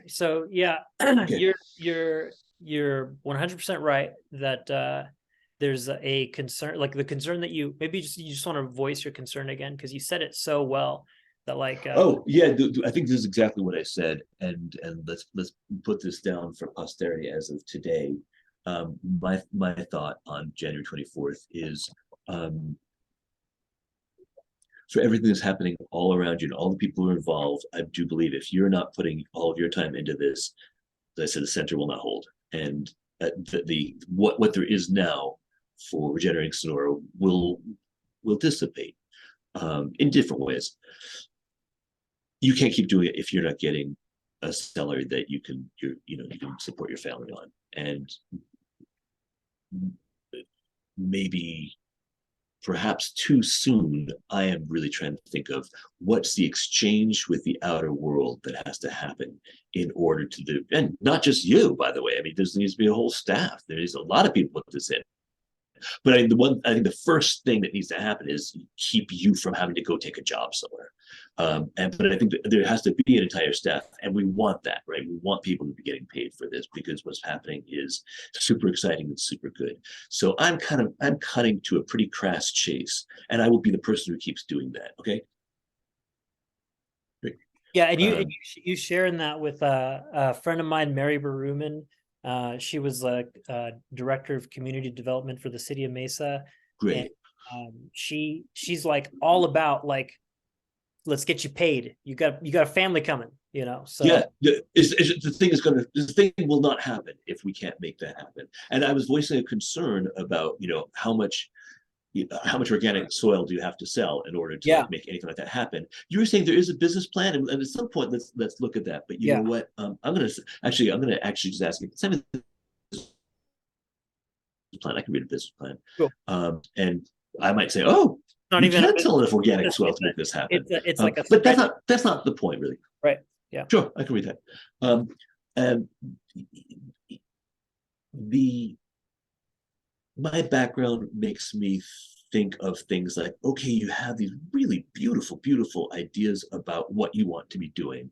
So yeah, Okay. you're 100% right that there's a concern, like the concern that maybe you just want to voice your concern again because you said it so well that like Oh yeah, I think this is exactly what I said, and let's put this down for posterity as of today. My thought on January 24th is um, so everything that's happening all around you and all the people who are involved. I do believe if you're not putting all of your time into this, as I said, the center will not hold, and the what there is now for regenerating Sonora will dissipate in different ways. You can't keep doing it if you're not getting a salary that you can support your family on, and maybe perhaps too soon, I am really trying to think of what's the exchange with the outer world that has to happen in order to do, and not just you, by the way. I mean, there needs to be a whole staff. There is a lot of people put this in. But I think the first thing that needs to happen is keep you from having to go take a job somewhere. But I think that there has to be an entire staff, and we want that, right? We want people to be getting paid for this because what's happening is super exciting and super good. So I'm cutting to a pretty crass chase, and I will be the person who keeps doing that. Okay. Great. yeah, and Um, you sharing that with a friend of mine, Mary Baruman. She was director of community development for the city of Mesa, and Great. she's like all about like, let's get you paid. You got a family coming, Yeah, So the thing is going to the thing will not happen if we can't make that happen. And I was voicing a concern about how much organic soil do you have to sell in order to yeah, like make anything like that happen. You were saying there is a business plan, and at some point let's look at that. But you know yeah, what? I'm gonna actually just ask you. Send me the plan. I can read a business plan, cool. and I might say, oh, Not you even a can't business. sell enough organic It's soil it's to a make this happen. it's like a But spread, that's not the point really. right? Yeah. Sure, I can read that. And the my background makes me think of things like, okay, you have these really beautiful ideas about what you want to be doing,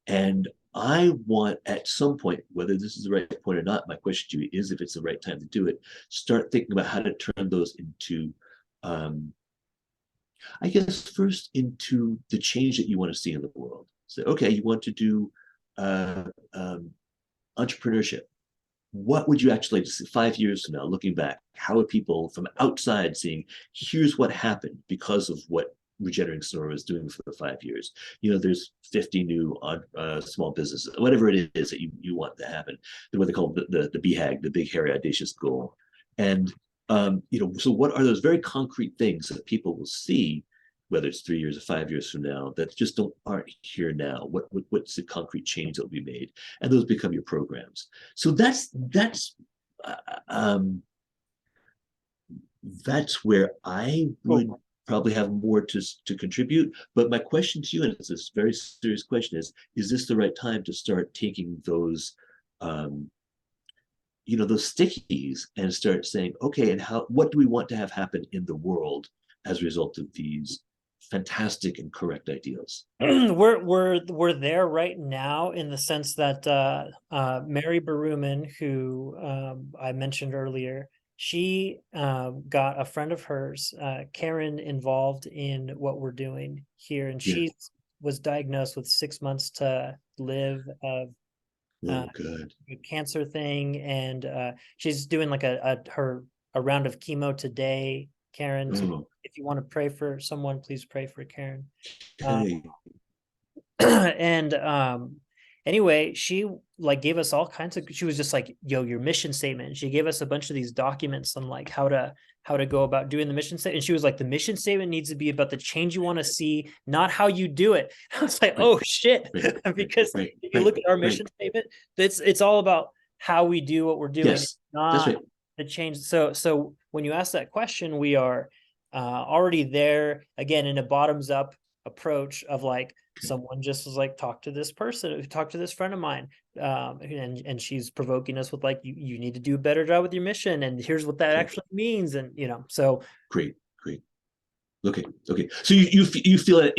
and I want at some point, whether this is the right point or not, my question to you is if it's the right time to do it, start thinking about how to turn those into um, I guess first into the change that you want to see in the world. So okay, you want to do uh, um, entrepreneurship. What would you actually like to see 5 years from now, looking back? How are people from outside seeing, here's what happened because of what Regenerating Sonora is doing for the 5 years? There's 50 new small businesses, whatever it is that you want to happen. What they call the BHAG, the big, hairy, audacious goal. And, so what are those very concrete things that people will see, whether it's 3 years or 5 years from now, that just aren't here now? What's the concrete change that will be made? And those become your programs. So uh, um, that's where I would Cool. probably have more to contribute. But my question to you, and it's a very serious question, is this the right time to start taking um, those stickies and start saying, okay, and what do we want to have happen in the world as a result of these fantastic and correct ideals? We're there right now in the sense that Mary Baruman, who I mentioned earlier, she got a friend of hers, Karen, involved in what we're doing here, and Yeah. she was diagnosed with 6 months to live of uh, Oh, good. a cancer thing, and she's doing like a round of chemo today, Karen. So Oh, if you want to pray for someone, please pray for Karen. Uh, okay. and anyway, she like gave us all kinds of, she was just like, yo, your mission statement. She gave us a bunch of these documents on like how to go about doing the mission statement. And she was like, the mission statement needs to be about the change you want to see, not how you do it. I was like, Right, oh shit. right, right, Because right, if you right, look at our right. mission statement, it's all about how we do what we're doing, Yes, that's not right. the change. So when you ask that question, we are already there again in a bottoms up approach of like, Okay. someone just was like, talk to this person, talk to this friend of mine, and she's provoking us with like, you need to do a better job with your mission, and here's what that Okay. actually means, and so Great, great. Okay, okay. So you feel that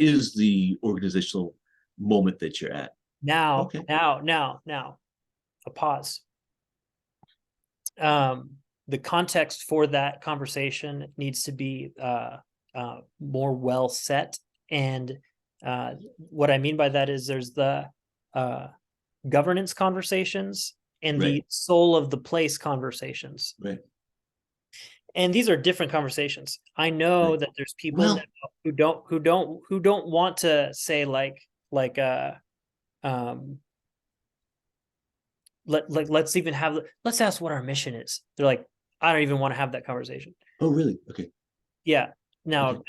is the organizational moment that you're at. Now, Okay. now, a pause. The context for that conversation needs to be more well set. And what I mean by that is there's the uh, governance conversations and Right. the soul of the place conversations. Right. And these are different conversations. I know Right. that there's people Well, now who don't want to say like um let's even have let's ask what our mission is. They're like, I don't even want to have that conversation. oh, really? Okay. Yeah. Now Okay.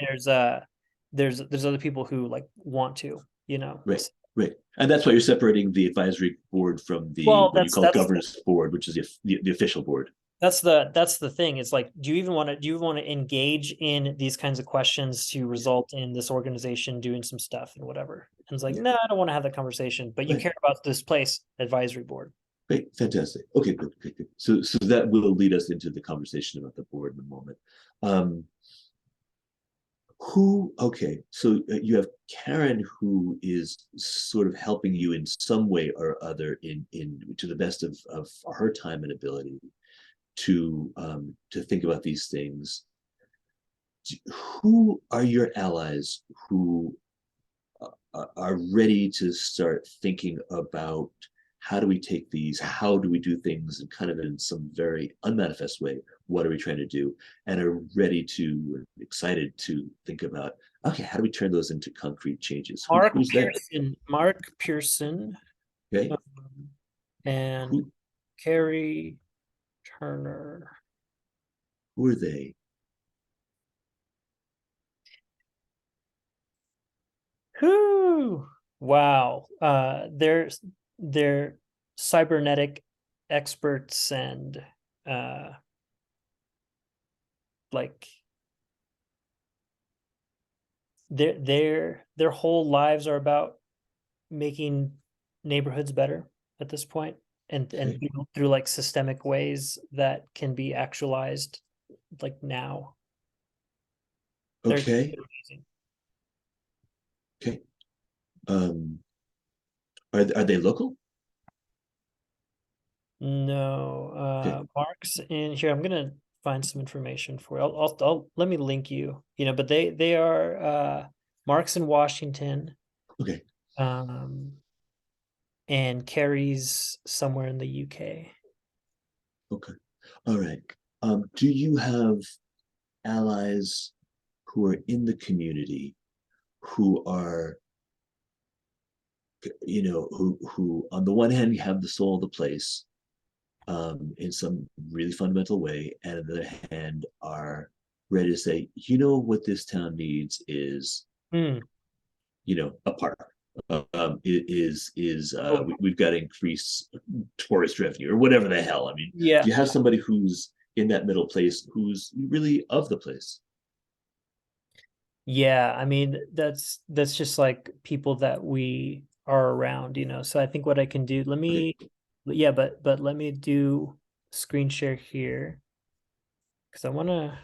there's other people who like want to, you know. Right. Right. And that's why you're separating the advisory board from the Well, what you call governance board, which is the official board. that's the thing. It's like, do you want to engage in these kinds of questions to result in this organization doing some stuff and whatever? And it's like, Yeah. no, I don't want to have that conversation, but you Right. care about this place advisory board. Great, fantastic. Okay, good, good, good. So that will lead us into the conversation about the board in a moment. Um, who? Okay, so you have Karen, who is sort of helping you in some way or other, in to the best of her time and ability to think about these things. Who are your allies who are ready to start thinking about how do we take these, how do we do things, and kind of in some very unmanifest way, what are we trying to do, and are ready to, excited to think about, okay, how do we turn those into concrete changes? Who's there? Mark Pearson, Okay, um, and who Carrie Turner. who are they? Whoo! Wow. They're cybernetic experts and uh like their whole lives are about making neighborhoods better at this point, and Okay, through like systemic ways that can be actualized like now. okay, They're amazing. okay. Um, are they local? No, Okay, Mark's in here. I'm gonna find some information for you. I'll let me link you. You know, but they are Mark's in Washington, okay, um, and Carrie's somewhere in the UK. okay. All right. Do you have allies who are in the community who are, who on the one hand you have the soul of the place, in some really fundamental way, and on the other hand are ready to say, what this town needs is, Hmm. a park. Oh, We've got to increase tourist revenue or whatever the hell. I mean, yeah. do you have somebody who's in that middle place who's really of the place? Yeah, I mean that's just like people that we are around, you know. So I think what I can do, Okay, yeah, but let me do screen share here because I want to.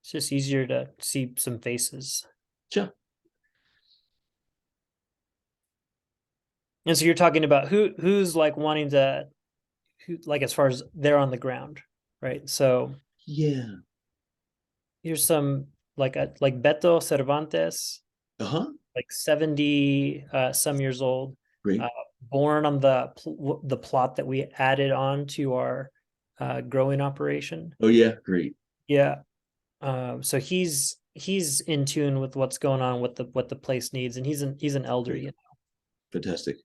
It's just easier to see some faces. sure. And so you're talking about who's like wanting to who like as far as they're on the ground, right? So Yeah. here's some like Beto Cervantes, Uh-huh. like 70 some years old, uh, Great. born on the plot that we added on to our growing operation. Oh yeah, great. Yeah. So he's in tune with what's going on, what the place needs, and he's an elder, Great. you know. Fantastic.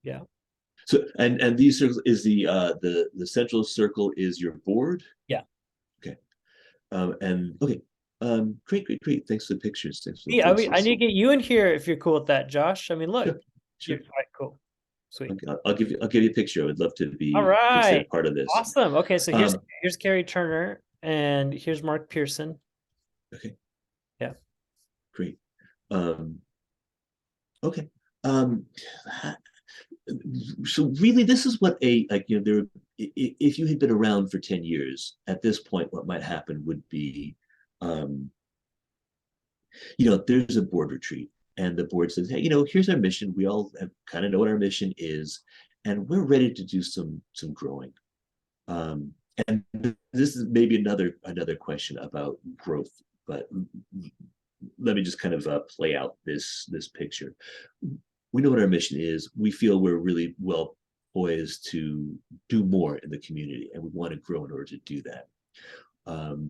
Yeah. So and these circles is the central circle is your board. Yeah. Okay. And okay. Great, great, great. Thanks for the pictures. Thanks for the Yeah, I faces. need to get you in here if you're cool with that, Josh. I mean, look, Sure, you're sure. all right, cool. Sweet. I'll give you a picture. I would love to All be right. considered part of this. Awesome. Okay, so Um, here's Carrie Turner and here's Mark Pearson. okay, Yeah. great. Um, okay. Um, so really, this is what a like if you had been around for 10 years, at this point, what might happen would be Um, there's a board retreat and the board says, hey, here's our mission. We all kind of know what our mission is, and we're ready to do some growing. Um, and this is maybe another question about growth, but let me just kind of play out this picture. We know what our mission is. We feel we're really well poised to do more in the community, and we want to grow in order to do that. Um,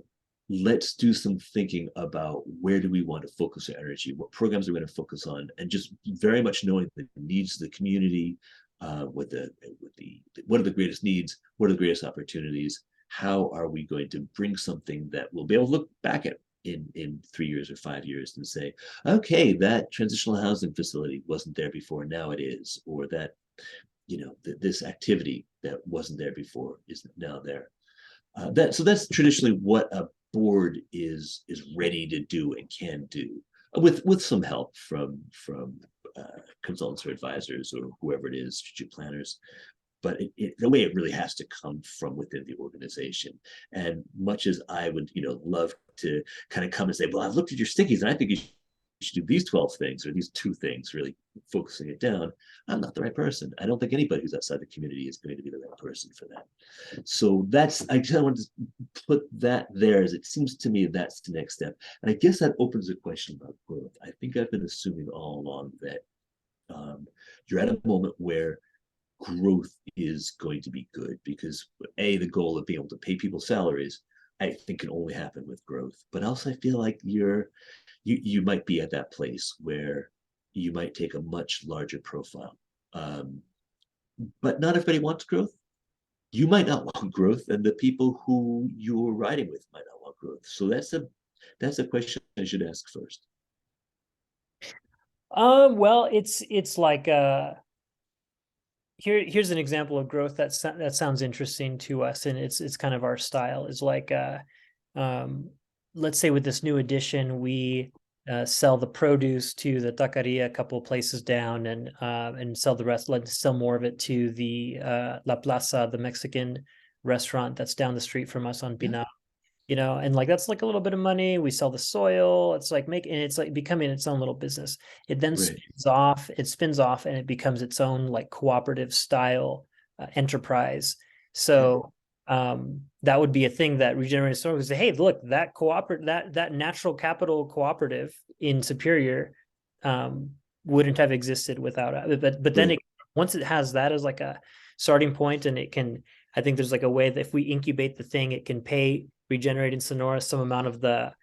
let's do some thinking about where do we want to focus our energy, what programs are we going to focus on, and just very much knowing the needs of the community, what are the greatest needs, what are the greatest opportunities, how are we going to bring something that we'll be able to look back at in 3 years or 5 years and say, okay, that transitional housing facility wasn't there before, now it is, or that this activity that wasn't there before is now there. So that's traditionally what a board is ready to do and can do, with some help from consultants or advisors or whoever it is, strategic planners. But the way it really has to come from within the organization. And much as I would, love to kind of come and say, well, I've looked at your stickies and I think you should do these 12 things or these 2 things, really focusing it down. I'm not the right person. I don't think anybody who's outside the community is going to be the right person for that. So I just wanted to put that there, as it seems to me that's the next step. And I guess that opens a question about growth. I think I've been assuming all along that you're at a moment where growth is going to be good, because the goal of being able to pay people salaries, I think, can only happen with growth. But also I feel like you might be at that place where you might take a much larger profile. But not everybody wants growth. You might not want growth, and the people who you're riding with might not want growth. So that's a question I should ask first. Well, it's like here's an example of growth that sounds interesting to us, and it's kind of our style. Is like let's say with this new addition, we sell the produce to the taqueria a couple of places down, and sell the rest, let sell more of it to the La Plaza, the Mexican restaurant that's down the street from us on Yeah, Pinal. And like that's like a little bit of money. We sell the soil. It's like it's like becoming its own little business. It then right. spins off and it becomes its own like cooperative style enterprise. Okay. So that would be a thing that Regenerative Sonora would say, hey, look, that cooperative, that natural capital cooperative in Superior wouldn't have existed without it. But then Right. once it has that as like a starting point, and it can, I think there's like a way that if we incubate the thing, it can pay Regenerate in Sonora some amount of the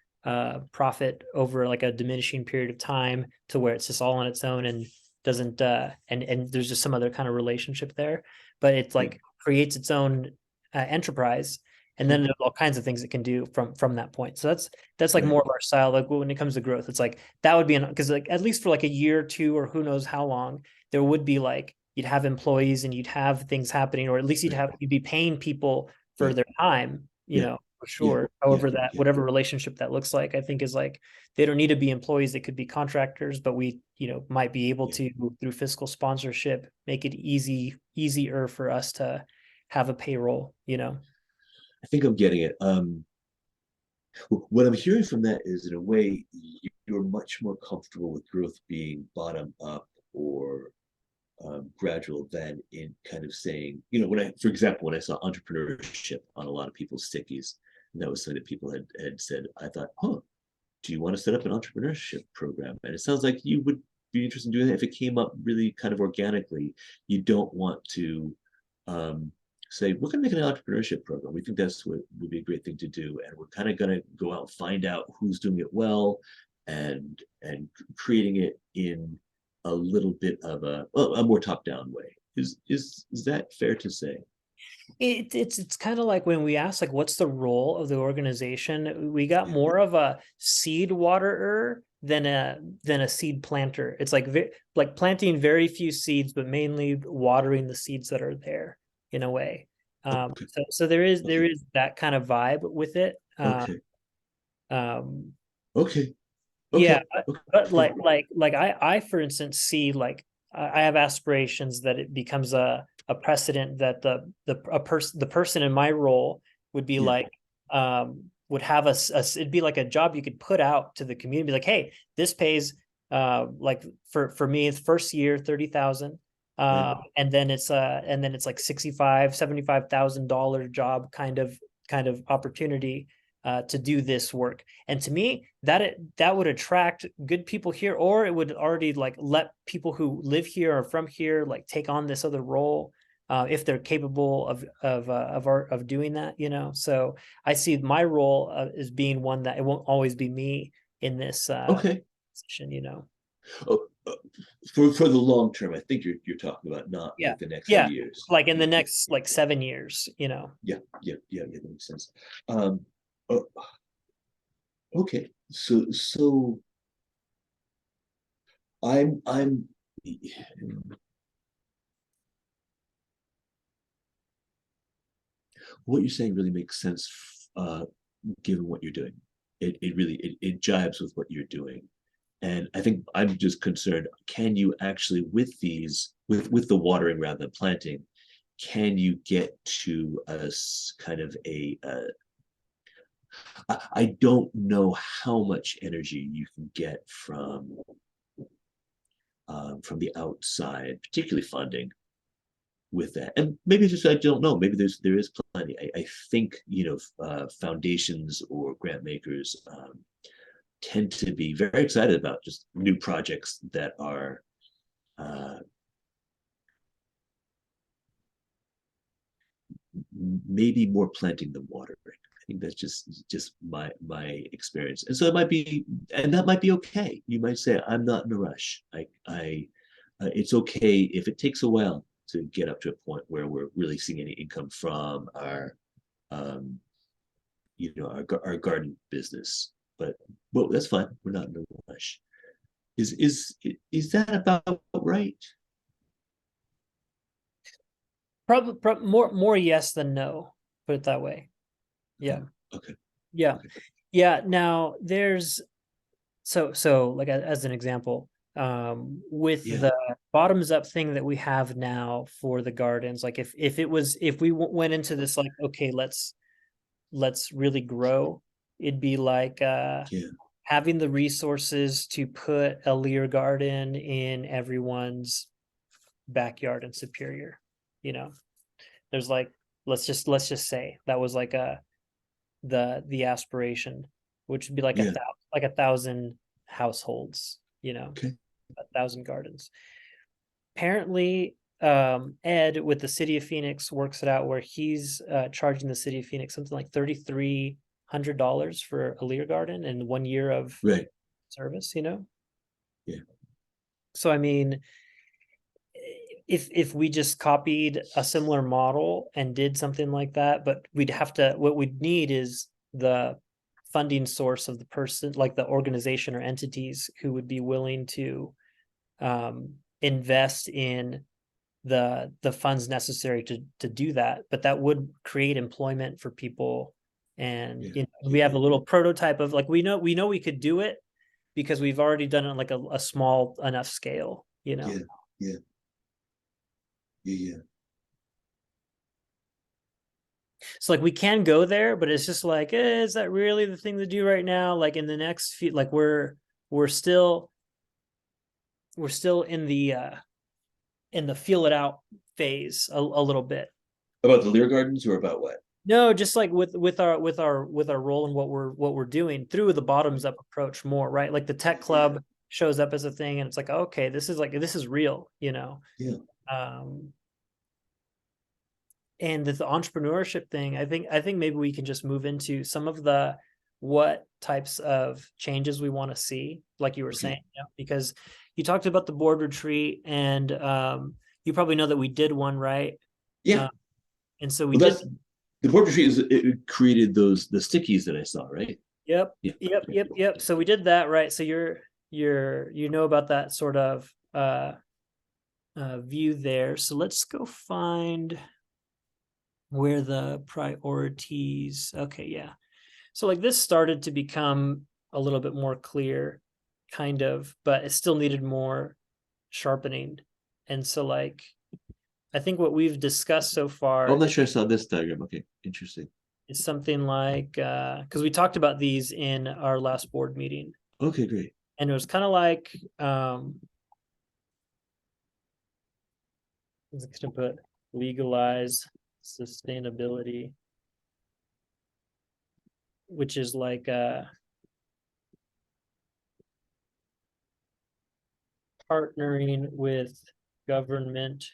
profit over like a diminishing period of time, to where it's just all on its own and doesn't and there's just some other kind of relationship there, but it's Yeah. like creates its own enterprise, and Okay. then there's all kinds of things it can do from that point. So that's like Right. more of our style. Like when it comes to growth, it's like that would be because like at least for like a year or two, or who knows how long, there would be like you'd have employees and you'd have things happening, or at least Right. you'd be paying people for Right. their time, Yeah. for Yeah. sure. Yeah. However, that Yeah. whatever relationship that looks like, I think is like they don't need to be employees. They could be contractors, but we, might be able Yeah. to, through fiscal sponsorship, make it easier for us to have a payroll. I think I'm getting it. What I'm hearing from that is, in a way, you're much more comfortable with growth being bottom up or gradual than in kind of saying, for example, when I saw entrepreneurship on a lot of people's stickies, and that was something that people had said, I thought, do you want to set up an entrepreneurship program? And it sounds like you would be interested in doing that if it came up really kind of organically. You don't want to um, say, we're going to make an entrepreneurship program. We think that's what would be a great thing to do. And we're kind of going to go out and find out who's doing it well, and creating it in a little bit of a more top-down way. Is that fair to say? It's kind of like when we asked like what's the role of the organization, we got Yeah. more of a seed waterer than a seed planter. It's like planting very few seeds, but mainly watering the seeds that are there, in a way. Okay. So there Okay. is that kind of vibe with it. Okay. Um, Okay. yeah, Okay. but Okay. like I for instance see like I have aspirations that it becomes a precedent that the person in my role would be Yeah. like have it'd be like a job you could put out to the community, be like, hey, this pays like for me it's first year 30,000, Right. and then it's like 65 $75,000 job kind of opportunity to do this work. And to me, that would attract good people here, or it would already like let people who live here or from here like take on this other role, if they're capable of doing that, you know. So I see my role as being one that it won't always be me in this Okay. position, you know. Oh, for the long term, I think you're talking about not Yeah, like the next few yeah, years. like in Yeah, the yeah, next like 7 years, you know. yeah. That makes sense. Um, uh, okay, so I'm what you're saying really makes sense, given what you're doing. It really it jibes with what you're doing. And I think I'm just concerned, can you actually with these with the watering rather than planting, can you get to a kind of I don't know how much energy you can get from the outside, particularly funding with that. And maybe just I don't know. Maybe there is plenty. I think foundations or grant makers tend to be very excited about just new projects that are uh, maybe more planting than watering. I think that's just my experience, and so it might be, and that might be okay. You might say, I'm not in a rush. It's okay if it takes a while to get up to a point where we're really seeing any income from our, um, our garden business. But well, that's fine. We're not in a rush. Is that about right? Probably more yes than no, put it that way. Yeah. Okay. Yeah. Okay. Yeah. Now there's so like as an example, with Yeah. the bottoms up thing that we have now for the gardens, like if we went into this like, okay, let's really grow, it'd be like Yeah. having the resources to put a Lear garden in everyone's backyard in Superior, you know. There's like, let's just say that was like the aspiration, which would be like Yeah. a thousand households, you know, Okay. 1,000 gardens. Apparently, Ed with the city of Phoenix works it out where he's charging the city of Phoenix something like $3,300 for a Lear garden and 1 year of Right. service, you know. Yeah. So I mean, if we just copied a similar model and did something like that, but we'd have to, what we'd need is the funding source of the person, like the organization or entities who would be willing to invest in the funds necessary to do that. But that would create employment for people. And Yeah. you know, we Yeah. have a Yeah. little prototype of like, we know we could do it because we've already done it on like a small enough scale, you know. Yeah. Yeah. Yeah. Yeah. So like we can go there, but it's just like, is that really the thing to do right now? Like in the next few, like we're still we're still in the feel it out phase a little bit. About the Lear Gardens or about what? No, just like with our role and what we're doing through the bottoms up approach more, right? Like the tech club shows up as a thing and it's like, okay, this is real, you know. Yeah. Um and the entrepreneurship thing, I think maybe we can just move into some of the what types of changes we want to see, like you were Okay. saying, you know, because you talked about the board retreat, and you probably know that we did one, right? Yeah. Uh, and so we Well, did. that's the portraiture is it created those the stickies that I saw, right? Yep, Yeah. yep, Okay. yep, yep. So we did that, right? So you know about that sort of view there. So let's go find where the priorities. Okay, yeah. So like this started to become a little bit more clear, kind of, but it still needed more sharpening. And so like I think what we've discussed so Oh, I'm far, not sure I saw this diagram. Okay, interesting. It's something like because we talked about these in our last board meeting, Okay, great. and it was kind of like I was gonna put legalize sustainability, which is like partnering with government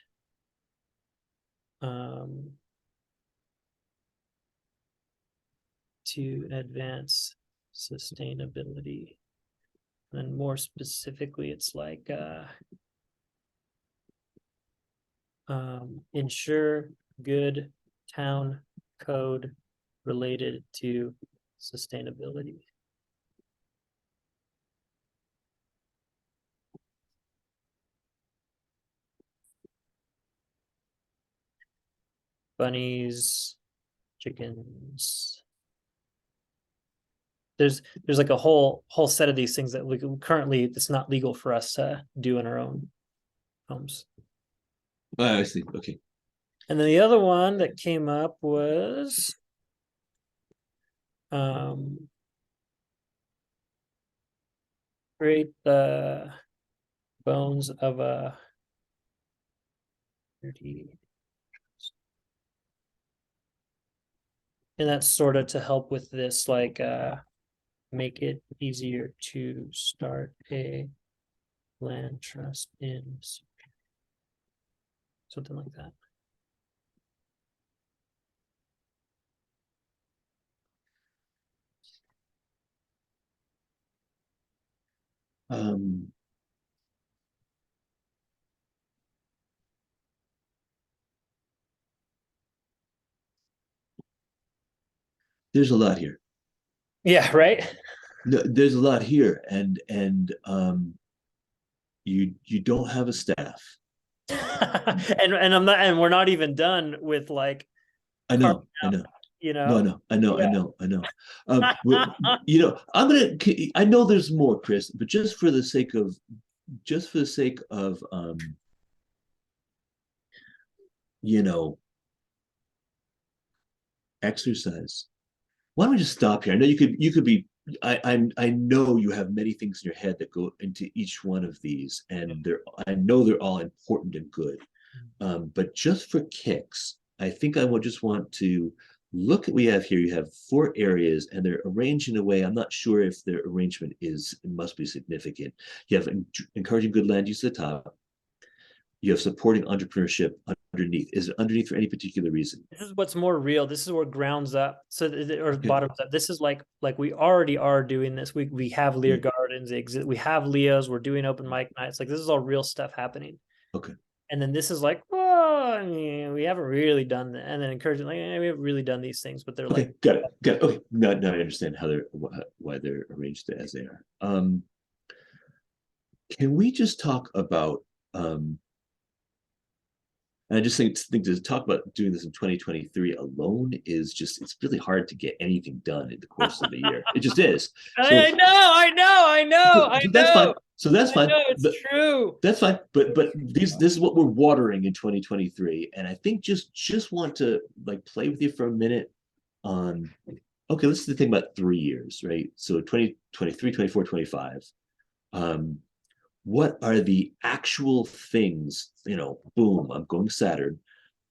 um, to advance sustainability. And more specifically, it's like ensure good town code related to sustainability. Bunnies, chickens. There's like a whole set of these things that we currently it's not legal for us to do in our own homes. I see. Okay. And then the other one that came up was create the bones of a and that's sort of to help with this, like make it easier to start a land trust in something like that. Um, there's a lot here. Yeah, right. No, there's a lot here, and you don't have a staff. And I'm not, and we're not even done with like I carving know, I out, know. you No, I know. know, I know, I Yeah. know, I know. I'm gonna. I know there's more, Chris, but just for the sake of, you know, exercise. Why don't we just stop here? I know you could be. I know you have many things in your head that go into each one of these, and I know they're all important and good. But just for kicks, I think I would just want to look at what we have here. You have 4 areas, and they're arranged in a way. I'm not sure if their arrangement is it must be significant. You have encouraging good land use at the top. You have supporting entrepreneurship underneath. Is it underneath for any particular reason? This is what's more real. This is where grounds up, so or Okay. bottoms up. This is like we already are doing this. We have Lear Yeah. Gardens exist. We have Leos. We're doing open mic nights. Like this is all real stuff happening. Okay. And then this is like, oh, I mean, we haven't really done that. And then encouraging, like, we haven't really done these things, but they're like, Okay. Got it. Got it. Okay. Now I understand how they're why they're arranged as they are. Can we just talk about and I just think to talk about doing this in 2023 alone is just it's really hard to get anything done in the course of a year. It just is. So I know, I know, I know, I that's fine. know, So that's I fine. know, it's true. That's fine. But this is what we're watering in 2023. And I think just want to like play with you for a minute on okay, let's think about 3 years, right? So 2023, 24, 25. Um, what are the actual things, boom, I'm going Saturn,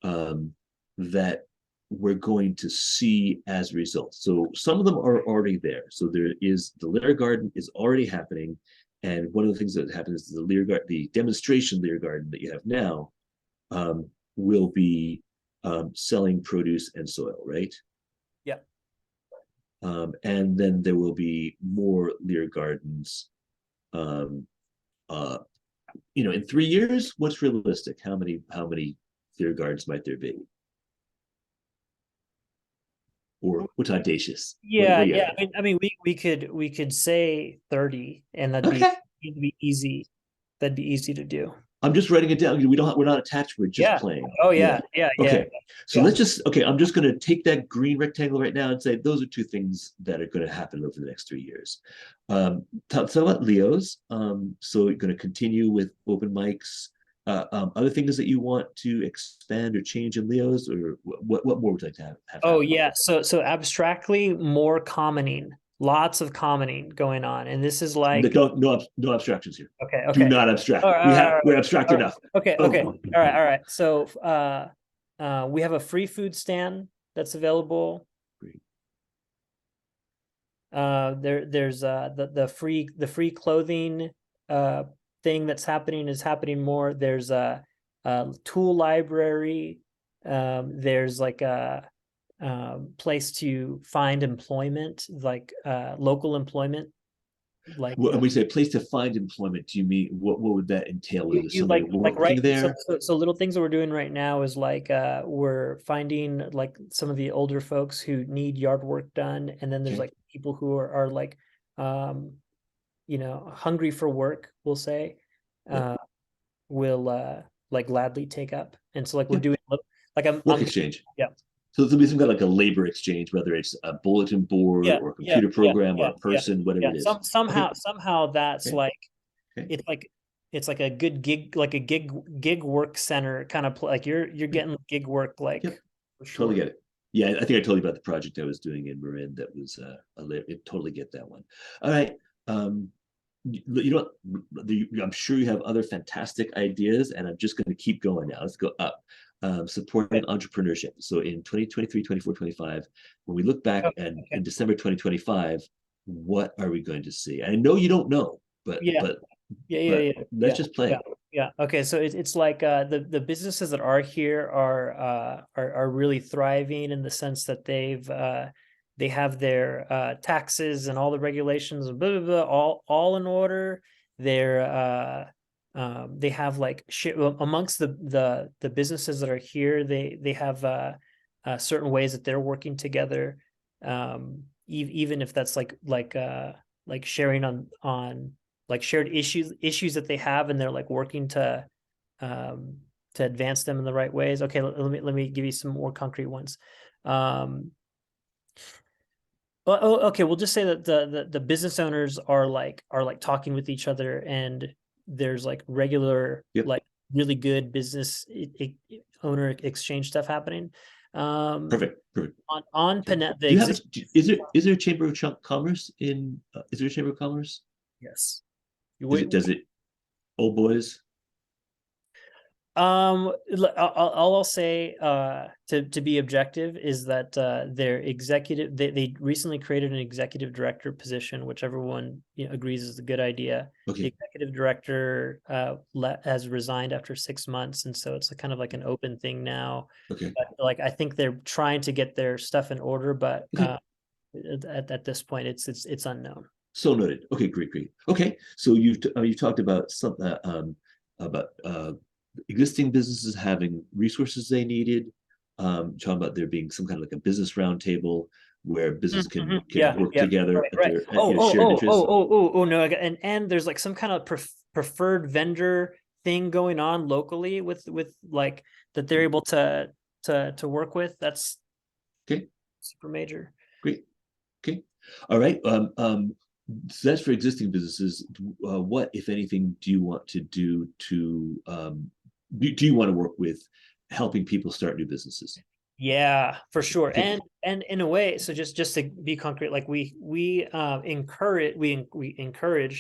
um, that we're going to see as a result. So some of them are already there. So there is the Lyric Garden is already happening. And one of the things that happens is the Lyric Garden, the demonstration Lyric Garden that you have now will be selling produce and soil, right? Yeah. And then there will be more Lyric Gardens um, uh, in 3 years, what's realistic? How many Lyric Gardens might there be? Or what's audacious? What Yeah, do you yeah. have? I mean, we could say 30, and Okay. it'd be easy. That'd be easy to do. I'm just writing it down. We're not attached. We're just Yeah. playing. Oh Yeah. yeah, yeah, yeah, Okay. So yeah. okay, I'm just going to take that green rectangle right now and say those are 2 things that are going to happen over the next 3 years. Talk about Leos. So you're going to continue with open mics other things that you want to expand or change in Leo's, or what more would you like to have Oh happen? yeah. So abstractly more commenting, lots of commenting going on. And this is No, like, don't no abstractions here. okay, Do okay. not All abstract. right, all right, We're abstract all right. enough. Okay, okay. Boom. All right, all right. So we have a free food stand that's available. There's the free clothing uh thing that's happening is happening more. There's a tool library. There's like a place to find employment, like local employment, like When we say place to find employment, do you mean what would that entail? Is there you somebody like right working so, there? so so little things that we're doing right now is like we're finding like some of the older folks who need yard work done, and then there's Okay. like people who are like um hungry for work, we'll say, Yep. uh will like gladly take up. And so like we're Yep. doing like Work I'm exchange. yeah. So there'll be some kind of like a labor exchange, whether it's a bulletin board Yeah, or a yeah, computer yeah, program or yeah, a yeah, person, whatever yeah. it is. Somehow, Okay. somehow that's Okay. like Okay. it's like it's like a good gig, like a gig work center kind of like you're Great. getting gig work like Yep. for Totally sure. get it. Yeah, I think I told you about the project I was doing in Marin. That was totally get that one. All right. Um, you know what? I'm sure you have other fantastic ideas, and I'm just going to keep going now. Let's go up. Supporting Okay. entrepreneurship. So in 2023, 24, 25, when we look back Okay. and Okay. in December 2025, what are we going to see? I know you don't know, but Yeah. but Yeah. Yeah. but Yeah. let's Yeah. just Yeah. play. Yeah. Okay. So it's like the businesses that are here are really thriving in the sense that they have their taxes and all the regulations and blah blah blah all in order. They're they have like amongst the businesses that are here, they have certain ways that they're working together. Even if that's like sharing on like shared issues that they have, and they're like working um to advance them in the right ways. Okay, let me give you some more concrete ones. um okay, we'll just say that the business owners are like talking with each other, and there's like regular Yep. like really good business owner exchange stuff happening. um Perfect. Perfect. on Okay. Panet the Do you have a, existing. is there a chamber of commerce in is there a chamber of commerce? Yes. Is it does it old boys? I'll say to be objective is that their executive they recently created an executive director position, which everyone agrees is a good idea. The Okay. executive director has resigned after 6 months, and so it's a kind of like an open thing now. Okay. But like I think they're trying to get their stuff in order, but Okay. at this point it's unknown. So noted. Okay, great, great. Okay, so you talked about some about existing businesses having resources they needed. Talking about there being some kind of like a business roundtable where business Mhm. can Yeah, work yeah, together right, at right. their Oh, oh, shared oh, oh, interests. oh, oh, oh, no. And there's like some kind of preferred vendor thing going on locally with like that they're able to work with. That's Okay, super major. great. Okay, all right. So that's for existing businesses. What, if anything, do you want to do to do you want to work with helping people start new businesses? Yeah, for sure. Okay, And in a way, so just to be concrete, like we encouraged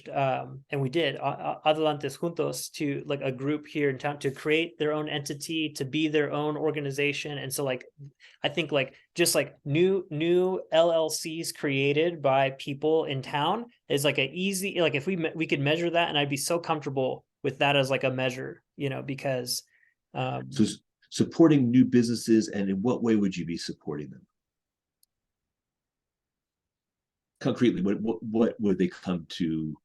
and we did Adelantes Juntos, to like a group here in town to create their own entity, to be their own organization. And so like I think like just like new LLCs created by people in town is like a easy, like if we could measure that, and I'd be so comfortable with that as like a measure, because so supporting new businesses, and in what way would you be supporting them? Concretely, what would they come to?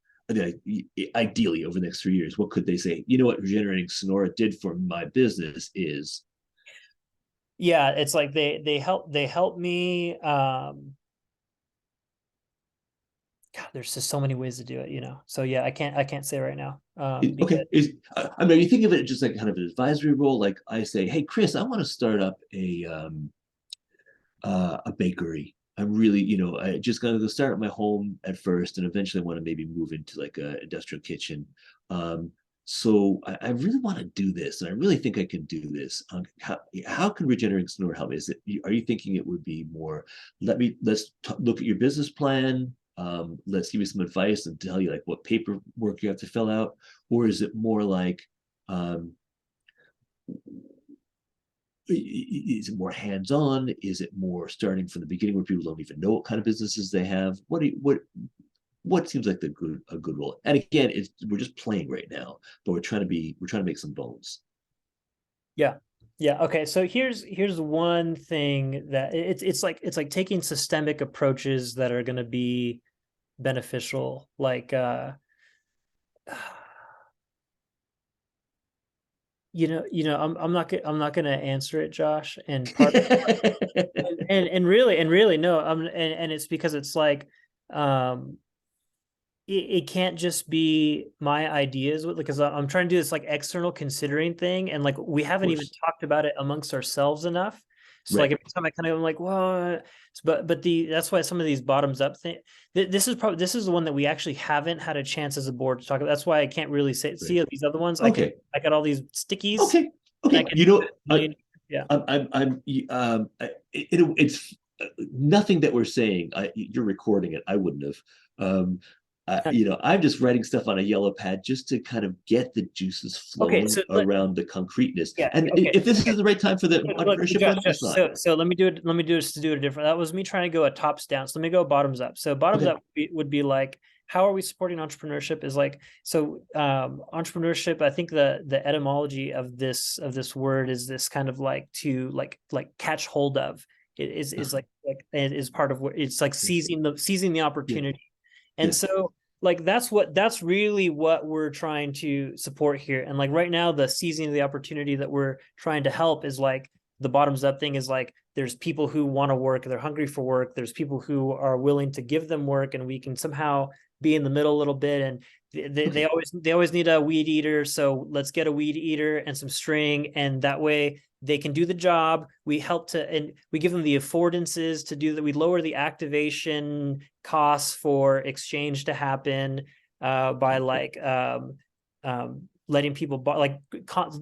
Ideally, over the next 3 years, what could they say? You know what regenerating Sonora did for my business is yeah, it's like they help me. God, there's just so many ways to do it. So yeah, I can't say right now. Because okay. I mean, you think of it just like kind of an advisory role. Like I say, hey, Chris, I want to start up a bakery. I'm really, I just got to start at my home at first, and eventually want to maybe move into like a industrial kitchen. Um, so I really want to do this, and I really think I can do this. How can regenerating Sonora help? Is it, are you thinking it would be more, let's look at your business plan, let's give you some advice and tell you like what paperwork you have to fill out, or is it more like, um, is it more hands-on? Is it more starting from the beginning where people don't even know what kind of businesses they have? What seems like a good role? And again, we're just playing right now, but we're trying to make some bones. Yeah. Yeah. Okay. So here's one thing that it's like taking systemic approaches that are going to be beneficial. Like I'm not going to answer it, Josh. And part and really no, and it's because it's like um it can't just be my ideas because I'm trying to do this like external considering thing, and like we Of haven't even course, talked about it amongst ourselves enough. So like right. every time I kind of am like, well, but that's why some of these bottoms up thing. This is the one that we actually haven't had a chance as a board to talk about. That's why I can't really Right. see these other ones. Okay. I got all these stickies, Okay. and I Okay. can You know, yeah. it's nothing that we're saying. You're recording it. I wouldn't have. I'm just writing stuff on a yellow pad just to kind of get the juices Okay, flowing so around the concreteness. yeah, And okay, if this okay. is the right time for the Look, entrepreneurship Josh, one, Josh, it's not. so let me do it. Let me do it different. That was me trying to go a tops down. So let me go bottoms up. So bottoms Okay. up would be like, how are we supporting entrepreneurship? Is like so entrepreneurship. I think the etymology of this word is this kind of like to like catch hold of. It is like it is part of what it's like Yeah. seizing the Yeah. opportunity. And Yeah. so like that's really what we're trying to support here. And like right now, the seizing of the opportunity that we're trying to help is like the bottoms up thing is like there's people who want to work, they're hungry for work, there's people who are willing to give them work, and we can somehow be in the middle a little bit. And Okay. they always need a weed eater, so let's get a weed eater and some string, and that way they can do the job. We help to, and we give them the affordances to do that. We lower the activation costs for exchange to happen by like letting people like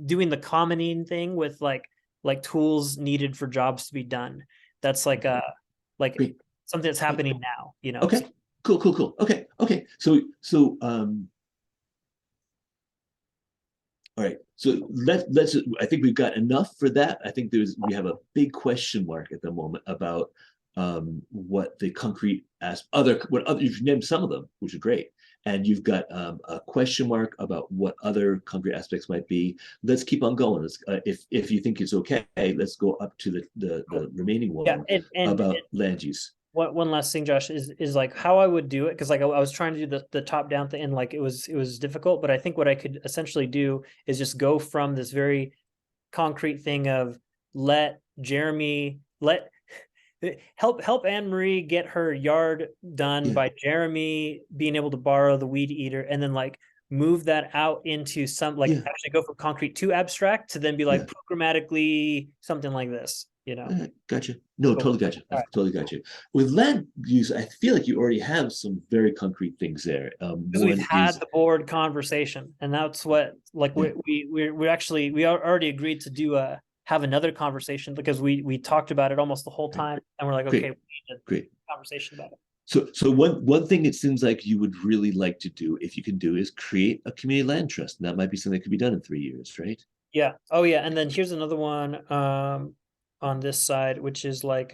doing the commoning thing with like tools needed for jobs to be done. That's like Great. something that's happening now, you know. Okay. Cool. Cool. Cool. Okay. Okay. All right. So let's. I think we've got enough for that. I think we have a big question mark at the moment about what the concrete as what other you've named some of them, which are great, and you've got a question mark about what other concrete aspects might be. Let's keep on going. If you think it's okay, let's go up to the remaining Yeah, one and about land use. what one last thing, Josh, is like how I would do it, because like I was trying to do the top down thing, and like it was difficult, but I think what I could essentially do is just go from this very concrete thing of let Jeremy let help Anne Marie get her yard done Yeah. by Jeremy being able to borrow the weed eater, and then like move that out into some like Yeah. actually go from concrete to abstract to then be Yeah. like programmatically something like this, you know. Gotcha. No, Cool. totally gotcha. All I've right. totally got you. With land use, I feel like you already have some very concrete things there. Because we've One had is, the board conversation, and that's what like yeah, we actually we already agreed to do a have another conversation because we talked about it almost the whole right. time, and we're like, okay, Great, we need great. a conversation about it. So one thing it seems like you would really like to do, if you can do, is create a community land trust. And that might be something that could be done in 3 years, right? Yeah. Oh yeah. And then here's another one on this side, which is like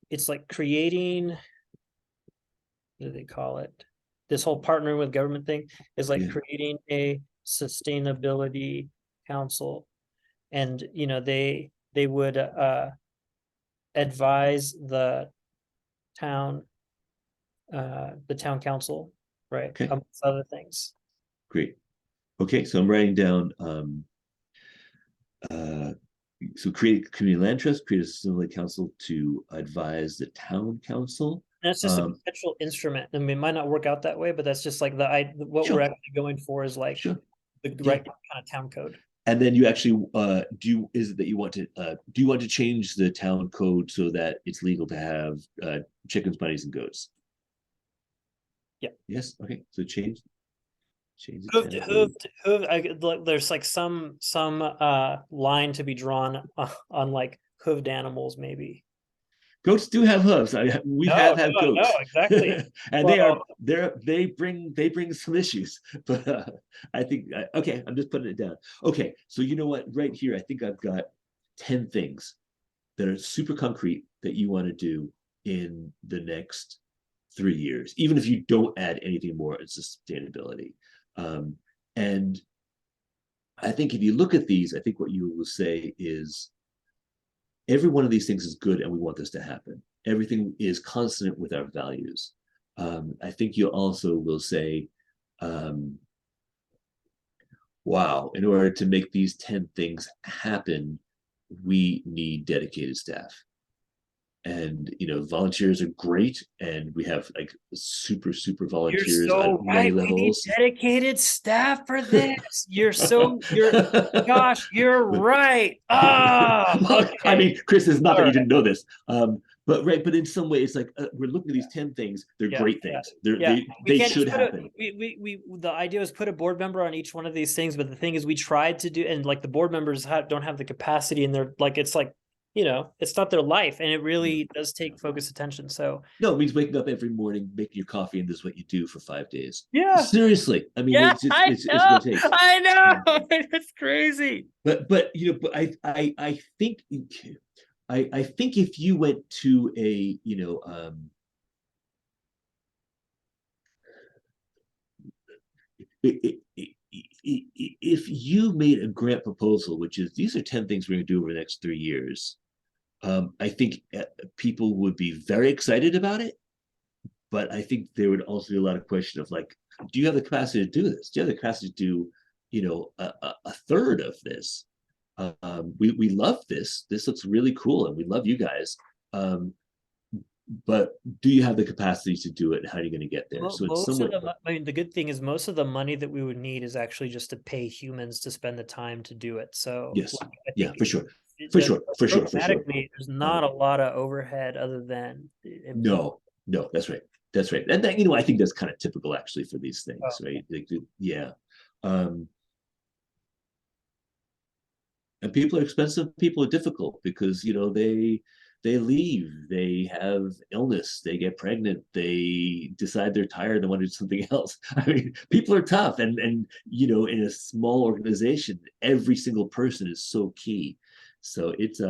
it's like creating, what do they call it? This whole partnering with government thing is like Yeah. creating a sustainability council. And you know, they would advise town the town council, right? Okay, Amongst other things. great. Okay, so I'm writing down uh, so create a community land trust, create a sustainability council to advise the town council. And that's just a Um, potential instrument. I mean, it might not work out that way, but that's just like what we're sure, actually going for is like sure, the yeah. right kind of town code. And then you actually is it that you want to do you want to change the town code so that it's legal to have chickens, bunnies, and goats? Yeah. Yes. Okay. So change Change the Hooved, tenant. hooved, hooved. There's like some line to be drawn on like hooved animals, maybe. Goats do have hooves. We No, have had no, no, goats, exactly. and Well, they bring some issues. But I think okay, I'm just putting it down. Okay, so you know what? Right here, I think I've got 10 things that are super concrete that you want to do in the next 3 years, even if you don't add anything more in sustainability. Um, and I think if you look at these, I think what you will say is every one of these things is good and we want this to happen. Everything is consonant with our values. I think you also will say, um, wow, in order to make these 10 things happen, we need dedicated staff. And volunteers are great, and we have like super you're volunteers on so many right. We need levels. dedicated staff for this. Gosh, you're right. Ah, Well, I okay. mean, Chris, is not All that you right. didn't know this, but right, but in some way, it's like we're looking at these 10 things. They're Yeah, great yeah, things. They're, yeah. they We they can't should just put a happen. the idea was put a board member on each one of these things, but the thing is we tried to do, and like the board members don't have the capacity, and they're like it's like, it's not their life, and it No, really does no, take focused attention. So no. It means waking up every morning, making your coffee, and this is what you do for 5 days. yeah, Seriously, I mean, yeah, I it's what know, it takes. I Um, know. It's crazy. but I think I think if you went to a if you made a grant proposal, which is these are 10 things we're going to do over the next 3 years, I think people would be very excited about it. But I think there would also be a lot of question of like, do you have the capacity to do this? Do you have the capacity to do, a third of this? We love this. This looks really cool, and we love you guys. Um, but do you have the capacity to do it? How are you going to get there? So it's Most of somewhat the, I mean, the good thing is most of the money that we would need is actually just to pay humans to spend the time to do it. So yes, like, I yeah, think for sure, it for does sure, for sure, for sure. programmatically, there's not Um, a lot of overhead other than employee. no, no, that's right, that's right, and I think that's kind of typical actually for these things, right? Like, yeah, um, and people are expensive. People are difficult because they leave, they have illness, they get pregnant, they decide they're tired and want to do something else. I mean, people are tough, and in a small organization, every single person is so key. So it's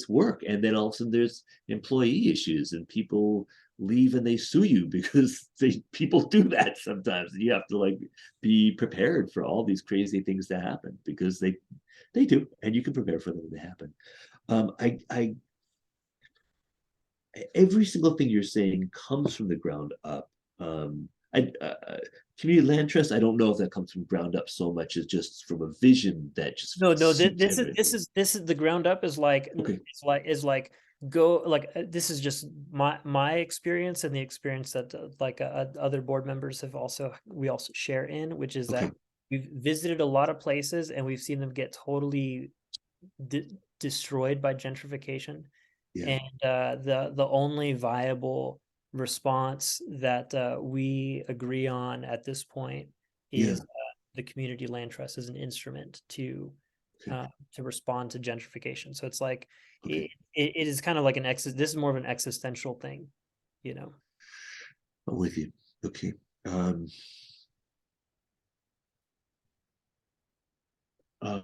work, and then all of a sudden there's employee issues, and people leave and they sue you because people do that sometimes. You have to like be prepared for all these crazy things to happen because they do, and you can prepare for them when they happen. I Every single thing you're saying comes from the ground up. I Community land trust. I don't know if that comes from ground up so much as just from a vision that just No, no, suits this is this everything. is this is the ground up is like Okay, go like this is just my experience and the experience that other board members have also we also share in, which is that okay, we've visited a lot of places and we've seen them get totally destroyed by gentrification, yeah, and the only viable response that we agree on at this point yeah, is the community land trust as an instrument okay, to respond to gentrification. So it's like okay. it is kind of like this is more of an existential thing, you know. I'm with you. Okay. Um, um,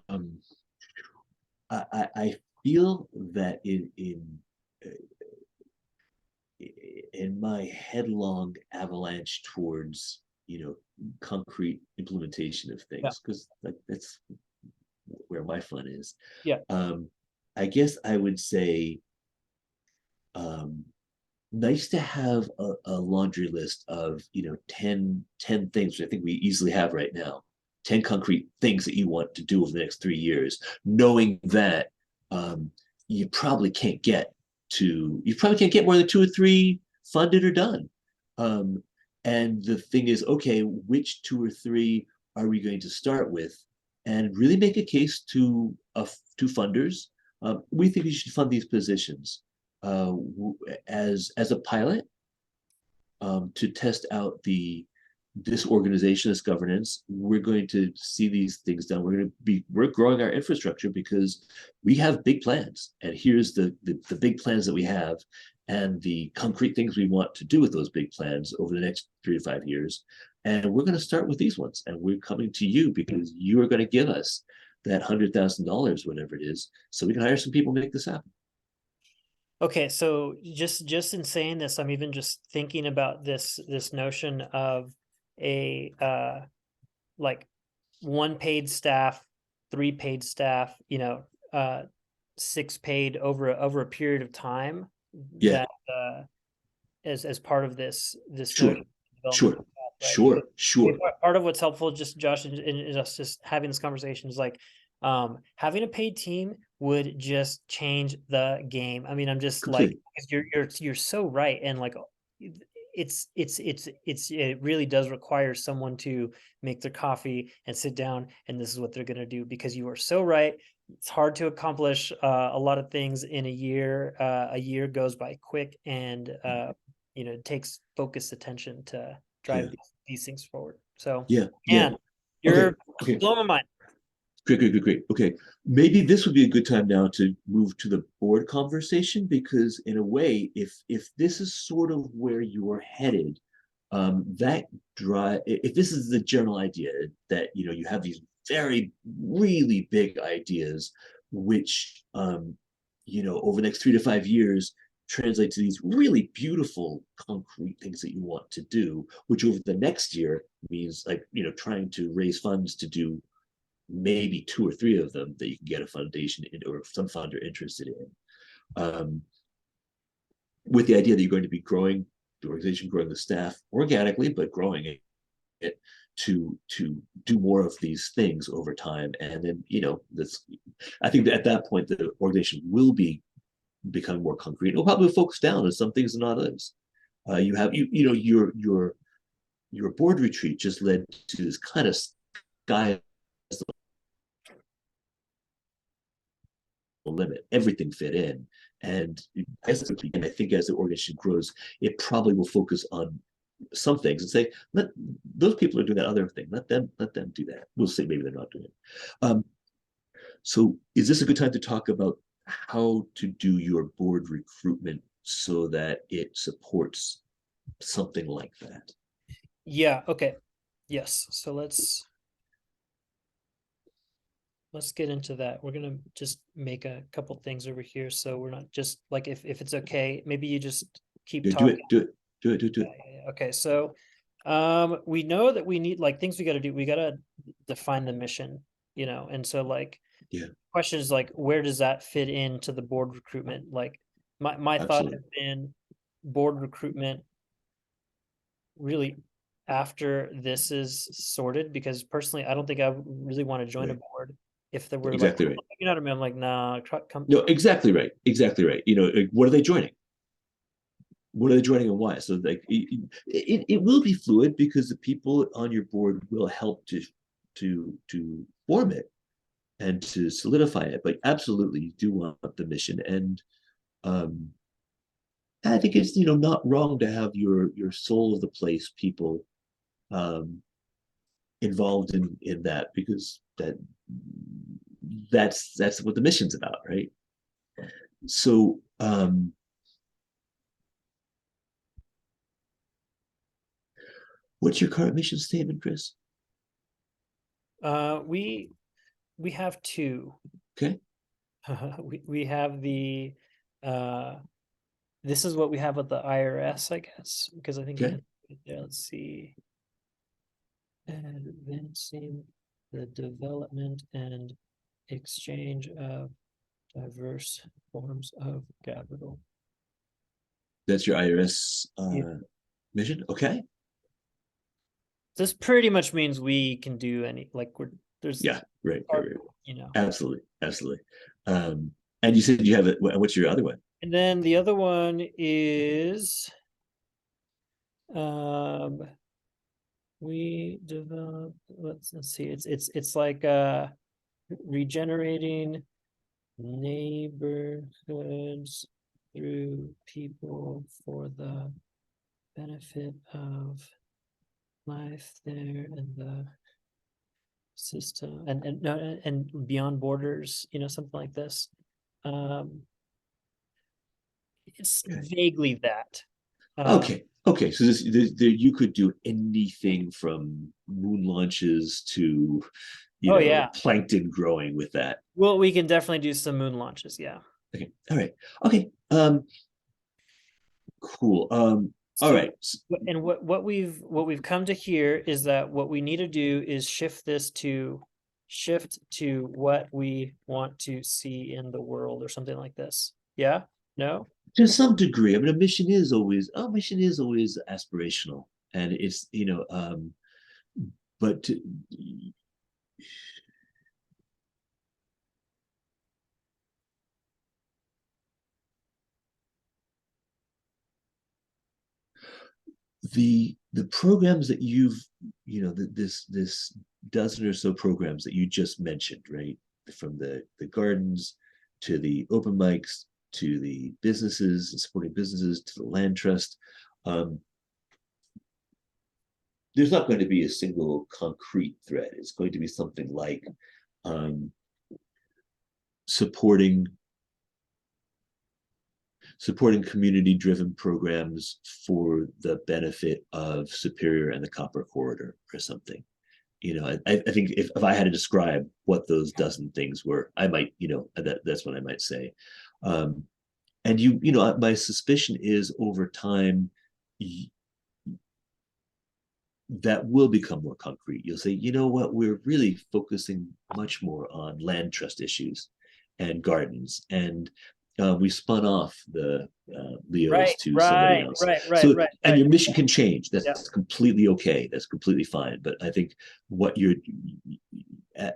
I feel that in my headlong avalanche towards concrete implementation of Yeah, things, because like that's where my fun is. yeah, um I guess I would say, um nice to have a laundry list of 10 things, which I think we easily have right now. 10 concrete things that you want to do over the next 3 years, knowing that um, you probably can't get more than two or three funded or done. Um, and the thing is, okay, which two or three are we going to start with? And really make a case to funders. We think we should fund these positions uh, as a pilot, to test out this organization, this governance, we're going to see these things done. We're growing our infrastructure because we have big plans. And here's the big plans that we have and the concrete things we want to do with those big plans over the next 3 to 5 years. And we're going to start with these ones. And we're coming to you because you are going to give us that $100,000, whatever it is, so we can hire some people to make this happen. Okay, so just in saying this, I'm even just thinking about this notion of a like one paid staff, three paid staff, six paid over a period of time Yeah, that as part of this sure, notion of development sure, path, right? sure, Because I sure. mean, part of what's helpful, just Josh, and just having this conversation is like having a paid team would just change the game. I mean, I'm just like, Completely. 'cause you're so right, and like it really does require someone to make their coffee and sit down, and this is what they're going to do, because you are so right. It's hard to accomplish a lot of things in a year. A year goes by quick, and it takes focused attention to drive Yeah, these things forward. So, yeah, yeah. and Okay, you're okay. blowing my mind. Great, great, great, great. Okay. Maybe this would be a good time now to move to the board conversation because in a way, if this is sort of where you're headed, that drive if this is the general idea that you have these very really big ideas, which over the next 3 to 5 years translate to these really beautiful concrete things that you want to do, which over the next year means like trying to raise funds to do maybe two or three of them that you can get a foundation in or some funder interested in, with the idea that you're going to be growing the organization, growing the staff organically, but growing it to do more of these things over time. And then this, I think that at that point the organization will be become more concrete. It'll probably focus down on some things and not others. You have your board retreat just led to this kind of sky limit. Everything fit in. And I think as the organization grows, it probably will focus on some things and say, let those people are doing that other thing. Let them do that. We'll say maybe they're not doing it. So is this a good time to talk about how to do your board recruitment so that it supports something like that? Yeah. Okay. Yes. So let's get into that. We're gonna just make a couple things over here, so we're not just like, if it's okay, maybe you just keep Yeah, do talking. it, do it, do it, do it, do Yeah, it. yeah, yeah. Okay, so we know that we need, like, things we got to do. We got to define the mission, and so, like, Yeah, question is like, where does that fit into the board recruitment? Like, my thought absolutely. has been board recruitment really after this is sorted, because personally I don't think I really want to join a Right. board if there were like, Exactly right. you know what I mean? I'm like, nah, come. No, exactly right. Exactly right. Like, what are they joining? What are they joining and why? So like it will be fluid because the people on your board will help to form it and to solidify it. But absolutely, you do want the mission, and um, I think it's not wrong to have your soul of the place people um, involved in that because that's what the mission's about, right? So what's your current mission statement, Chris? We have two. Okay. We have the uh this is what we have with the IRS, I guess, because I think it Okay. has, yeah, let's see. Advancing the development and exchange of diverse forms of capital. That's your IRS Yeah. mission. Okay. This pretty much means we can do any, like, there's Yeah. Right. Right. Right. you know. Absolutely. Absolutely. And you said you have it. What's your other one? And then the other one is um we develop, let's see, it's like regenerating neighborhoods through people for the benefit of life there in the system and no and beyond borders, something like this. Um, it's Okay. vaguely that. Uh, Okay. So you could do anything from moon launches to, oh yeah. plankton growing with that. Well, we can definitely do some moon launches. Yeah. Okay. All right. Okay. Cool. All So, right. and what we've come to here is that what we need to do is shift to what we want to see in the world or something like this. Yeah? No? To some degree, I mean, a mission is always aspirational, and it's but the programs that this dozen or so programs that you just mentioned, right, from the gardens to the open mics to the businesses, supporting businesses, to the land trust. um, there's not going to be a single concrete thread. It's going to be something like um, supporting community driven programs for the benefit of Superior and the Copper Corridor or something. I think if I had to describe what those dozen things were, I might, that's what I might say. Um, and my suspicion is over time that will become more concrete. You'll say, you know what, we're really focusing much more on land trust issues and gardens. And we spun off the Leos Right, to somebody right, else. right, right, So, right, and right. your mission can change. Yeah. That's completely okay. That's completely fine. But I think what you're, I,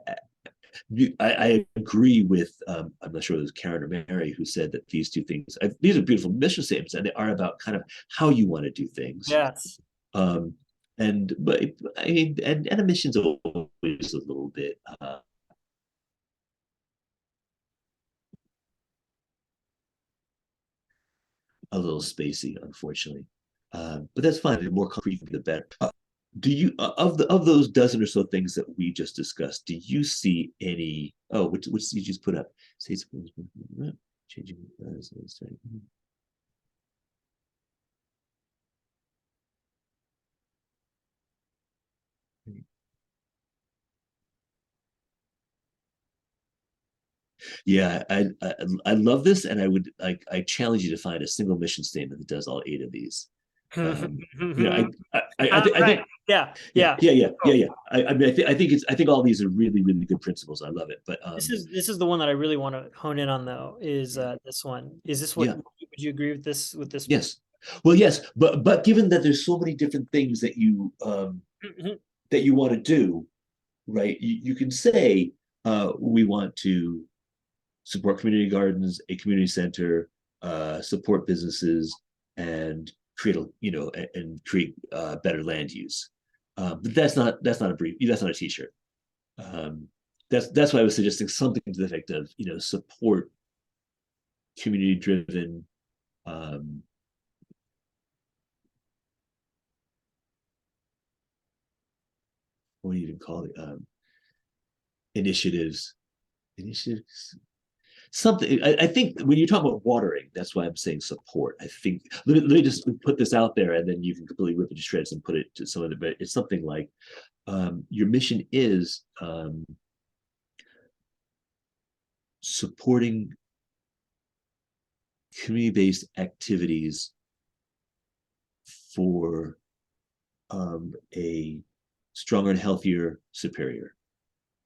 I agree with, I'm not sure it was Karen or Mary who said that these two things, these are beautiful mission statements, and they are about kind of how you want to do things. Yes. Um, and but I mean, and emissions always a little bit a little spacey, unfortunately. But that's fine. The more concrete, the better. Do you of those dozen or so things that we just discussed? Do you see any? Oh, which you just put up? Say changing. Yeah, I love this, and I challenge you to find a single mission statement that does all eight of these. Um, you know, I Right. think Yeah, yeah, yeah. yeah, yeah, yeah, Oh, yeah. I mean, I think all these are really, really good principles. I love it. But this is the one that I really want to hone in on though, is this one. Is this what yeah, would you agree with this? yes. Well, yes, but given that there's so many different things that you want to do, right? You can say we want to support community gardens, a community center, support businesses, and create and create better land use. But that's not a brief. That's not a T-shirt. Um, that's why I was suggesting something to the effect of support community driven. Um, what do you even call it? Initiatives, initiatives. Something. I think when you talk about watering, that's why I'm saying support. I think let me just put this out there, and then you can completely rip it to shreds and put it to some of the. But it's something like your mission is supporting community-based activities for a stronger and healthier Superior.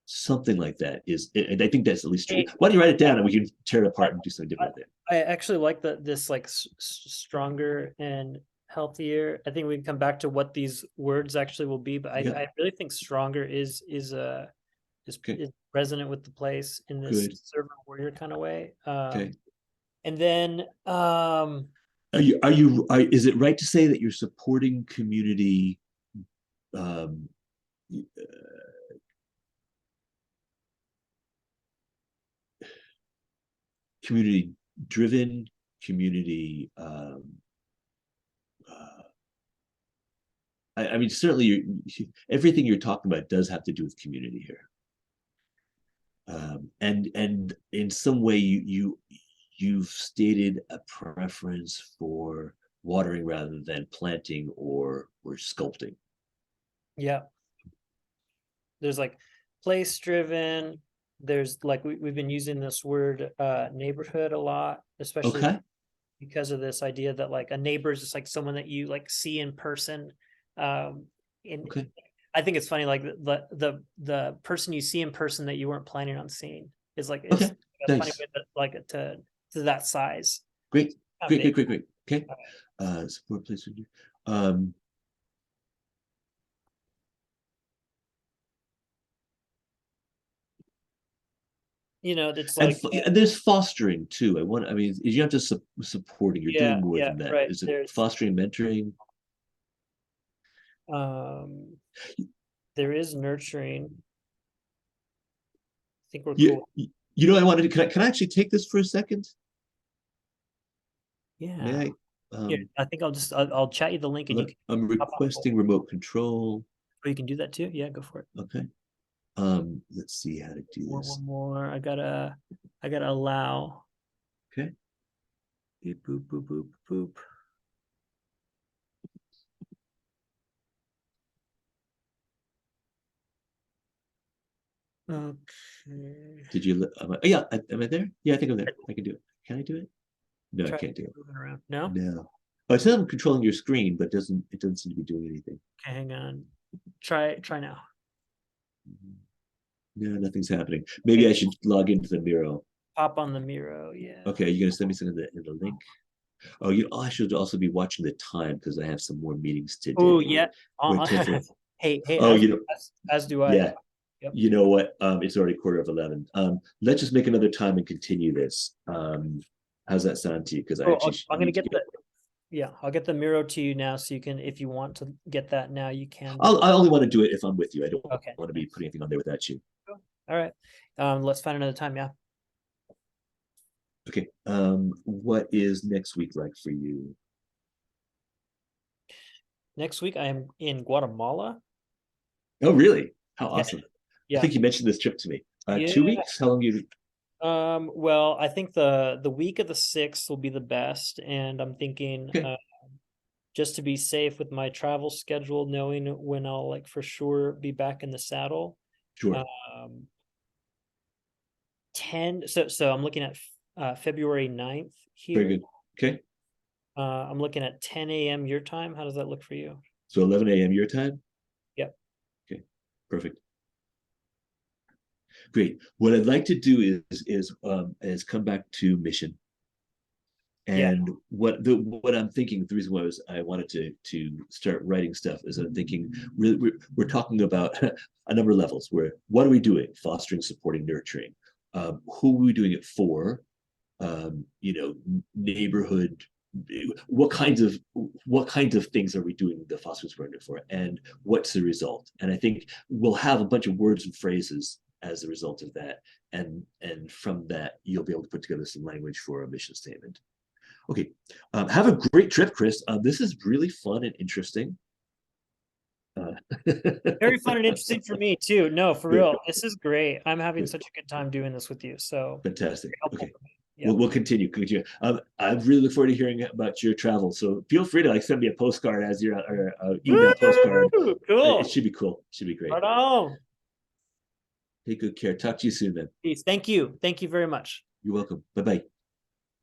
Something like that is, and I think that's at least true. Hey, Why don't you write it down and we can tear it apart and do something I, different with it? I actually like this like stronger and healthier. I think we can come back to what these words actually will be, but I, Yeah. I really think stronger Okay. is resonant with the place in this Good. servant warrior kind of way. Okay. And then Is it right to say that you're supporting um, community driven, community uh, I mean, certainly everything you're talking about does have to do with community here. And in some way you've stated a preference for watering rather than planting or sculpting. Yeah. There's like place driven. There's like we've been using this word neighborhood a lot, especially Okay. because of this idea that like a neighbor is just like someone that you like see in person. In Okay. I think it's funny, like the person you see in person that you weren't planning on seeing is like it's Okay. a funny Nice. way that like to that size. Great. Kind of Great. big. Great. Great. Great. Okay. Support place. Um, It's and, like and there's fostering too. I mean, you have to supporting. You're yeah, doing more yeah, than that. right. Is it There's fostering, mentoring? um there is nurturing. I think we're You, cool. you know, I wanted to. Can I actually take this for a second? May Yeah. I? Yeah, Um, I think I'll chat you the link and you can I'm hop on hold. requesting remote control. Or you can do that too. Yeah, go for it. Okay. Let's see how to do this. One more. I gotta allow. Okay. Beep, boop, boop, boop, boop. Okay. Did you? Yeah. Am I there? Yeah, I think I'm there. I can do it. Can I do it? No, I Try can't do it. moving around. No? No. Oh, it says I'm controlling your screen, but it doesn't seem to be doing anything. Okay, hang on. Try now. No, nothing's happening. Maybe Okay, I should log into the Miro. pop on the Miro. Yeah. Okay, you're gonna send me some in the link. Oh, I should also be watching the time because I have some more meetings Oh, today. yeah. Wait, 10 for. Hey, Oh, as do I. yeah. Yep. You know what? It's already 11:15. Let's just make another time and continue this. How's that sound to you? Because I Oh, actually I'm gonna need to get get. I'll get the Miro to you now so you can, if you want to get that now, you can. I only want to do it if I'm with you. I don't Okay. want to be putting anything on there without you. Cool. All right. Let's find another time. Yeah. Okay. What is next week like for you? Next week I am in Guatemala. Oh, really? How Yeah. awesome! I Yeah. think you mentioned this trip to me. Yeah. 2 weeks? How long you? Well, I think the week of the 6th will be the best, and I'm thinking Okay, just to be safe with my travel schedule, knowing when I'll like for sure be back in the saddle. sure. Um, 10 so I'm looking at February 9th Very here. good. Okay, I'm looking at 10 a.m. your time. How does that look for you? so 11 a.m. your time. Yep. Okay, perfect. Great. What I'd like to do is come back to mission. Yeah. And what I'm thinking, the reason why I wanted to start writing stuff is I'm thinking really we're talking about a number of levels. Where what are we doing? Fostering, supporting, nurturing. Who are we doing it for? Neighborhood. What kinds of things are we doing the fostering supporting for, and what's the result? And I think we'll have a bunch of words and phrases as a result of that, and from that you'll be able to put together some language for a mission statement. Okay. Have a great trip, Chris. This is really fun and interesting. Uh, Very fun and interesting for me too. No, for good, real. This is great. I'm having good, such a good time doing this with you. So fantastic. very helpful Okay. for me. Yeah. We'll continue. I really look forward to hearing about your travel. So feel free to send me a postcard as your or email postcard. Woo! It Cool. should be cool. It should be great. Right on. Take good care. Talk to you soon, then. Peace. Thank you. Thank you very much. You're welcome. Bye bye.